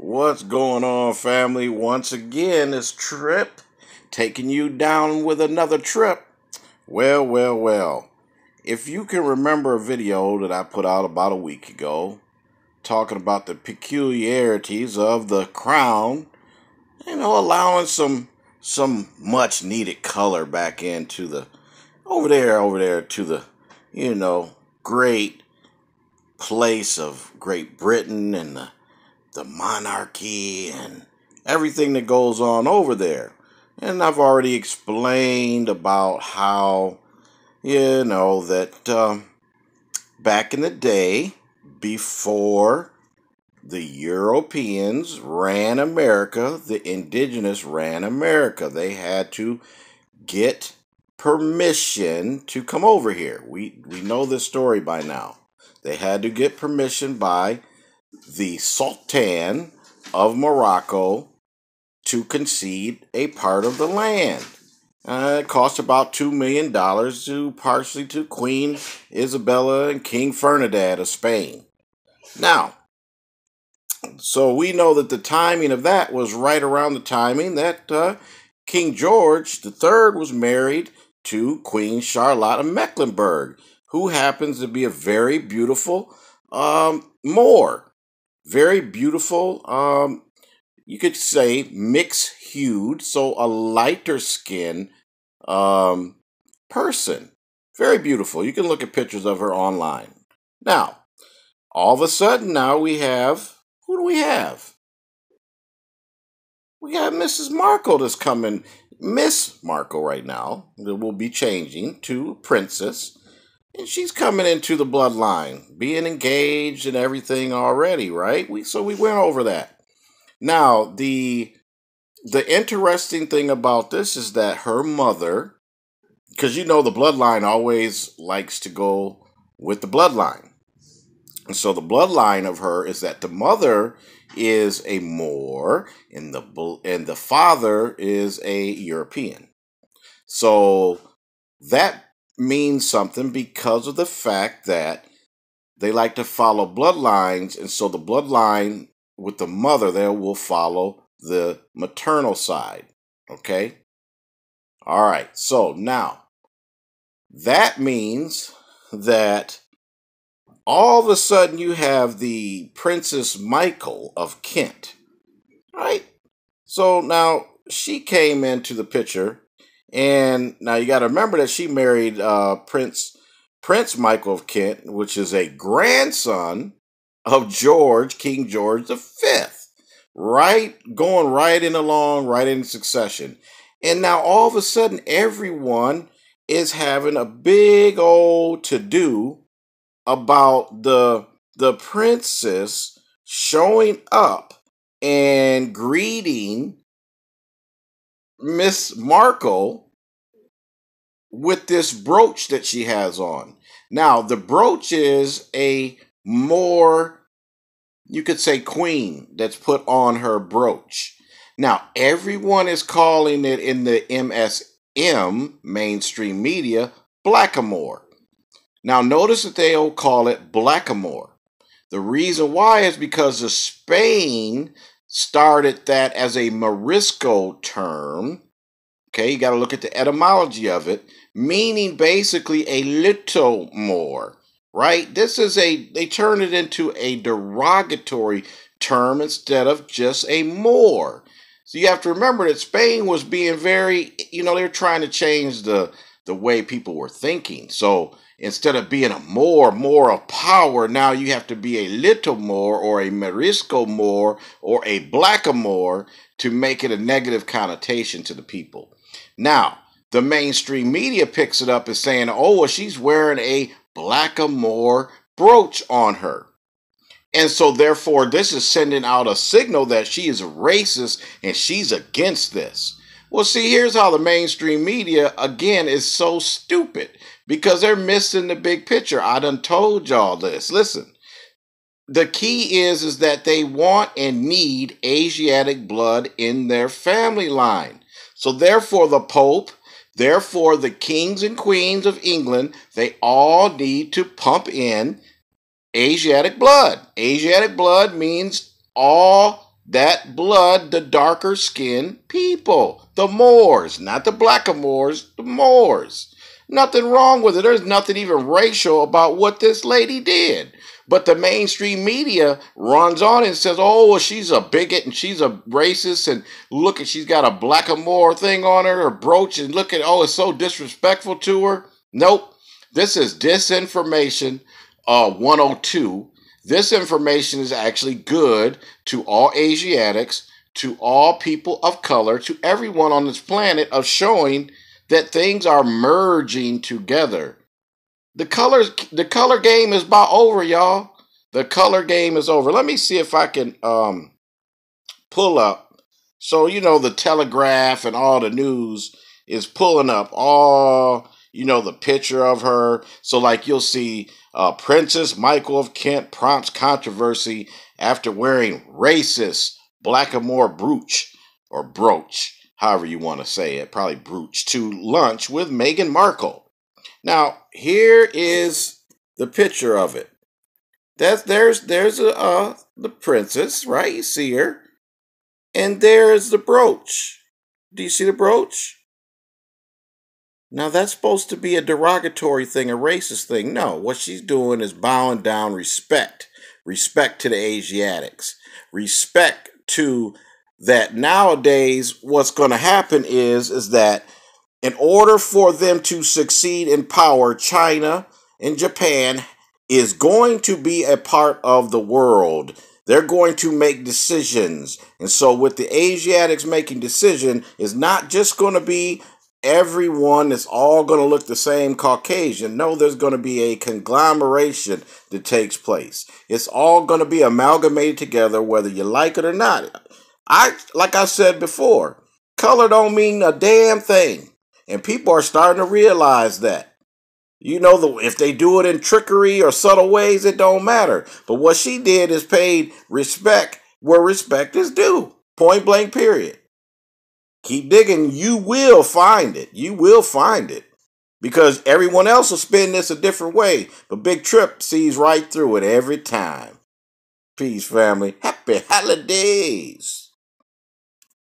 What's going on, family? Once again, this trip taking you down with another trip. Well. If you can remember a video that I put out about a week ago talking about the peculiarities of the crown, allowing some much needed color back into the over there to the great place of Great Britain and the monarchy and everything that goes on over there. And I've already explained about how, that back in the day, before the Europeans ran America, the indigenous ran America. They had to get permission to come over here. We know this story by now. They had to get permission by the Sultan of Morocco to concede a part of the land. It cost about $2 million partially to Queen Isabella and King Ferdinand of Spain. Now, so we know that the timing of that was right around the timing that King George III was married to Queen Charlotte of Mecklenburg, who happens to be a very beautiful Moor. Very beautiful, you could say mixed-hued, so a lighter skin person. Very beautiful. You can look at pictures of her online. Now, all of a sudden now we have, who do we have? We got Mrs. Markle that's coming, Miss Markle right now, that will be changing to Princess. And she's coming into the bloodline, being engaged and everything already, right? So we went over that. Now, the interesting thing about this is that her mother, because the bloodline always likes to go with the bloodline. And so the bloodline of her is that the mother is a Moor and the father is a European. So that means something because of the fact that they like to follow bloodlines, and so the bloodline with the mother there will follow the maternal side. Okay? All right. So now that means that all of a sudden you have the Princess Michael of Kent. Right? So now she came into the picture. And now you got to remember that she married Prince Michael of Kent, which is a grandson of King George V. Right? Going right in succession. And now all of a sudden everyone is having a big old to-do about the princess showing up and greeting Miss Markle with this brooch that she has on. Now, the brooch is a more, you could say, queen that's put on her brooch. Now, everyone is calling it in the MSM, mainstream media, blackamoor. Now, notice that they'll call it blackamoor. The reason why is because of Spain started that as a Morisco term. Okay, you got to look at the etymology of it, meaning basically a little more, right? They turned it into a derogatory term instead of just a Moor. So you have to remember that Spain was being very, they were trying to change the way people were thinking. So instead of being a more of power, now you have to be a little more or a Morisco Moor or a blackamoor to make it a negative connotation to the people. Now, the mainstream media picks it up as saying, oh, well, she's wearing a blackamoor brooch on her. And so therefore, this is sending out a signal that she is a racist and she's against this. Well, see, here's how the mainstream media, again, is so stupid. Because they're missing the big picture. I done told y'all this. Listen, the key is that they want and need Asiatic blood in their family line. So therefore the Pope, therefore the kings and queens of England, they all need to pump in Asiatic blood. Asiatic blood means all that blood the darker skinned people, the Moors, not the blacker Moors, the Moors. Nothing wrong with it. There's nothing even racial about what this lady did. But the mainstream media runs on and says, oh, well, she's a bigot and she's a racist, and look, she's got a blacker Moor thing on her brooch, and look at, oh, it's so disrespectful to her. Nope. This is disinformation 102. This information is actually good to all Asiatics, to all people of color, to everyone on this planet, of showing that things are merging together. The color game is about over, y'all. The color game is over. Let me see if I can pull up. So, the Telegraph and all the news is pulling up all, the picture of her. So, like, you'll see Princess Michael of Kent prompts controversy after wearing racist blackamoor brooch, or brooch, however you want to say it, probably brooch, to lunch with Meghan Markle. Now, here is the picture of it. There's the princess, right? You see her. And there's the brooch. Do you see the brooch? Now, that's supposed to be a derogatory thing, a racist thing. No, what she's doing is bowing down respect. Respect to the Asiatics. Respect to that nowadays what's going to happen is that in order for them to succeed in power, China and Japan is going to be a part of the world. They're going to make decisions. And so with the Asiatics making decision, it's not just going to be everyone that's all going to look the same Caucasian. No, there's going to be a conglomeration that takes place. It's all going to be amalgamated together, whether you like it or not. Like I said before, color don't mean a damn thing. And people are starting to realize that. If they do it in trickery or subtle ways, it don't matter. But what she did is paid respect where respect is due. Point blank, period. Keep digging. You will find it. You will find it. Because everyone else will spin this a different way. But Big Trip sees right through it every time. Peace, family. Happy holidays.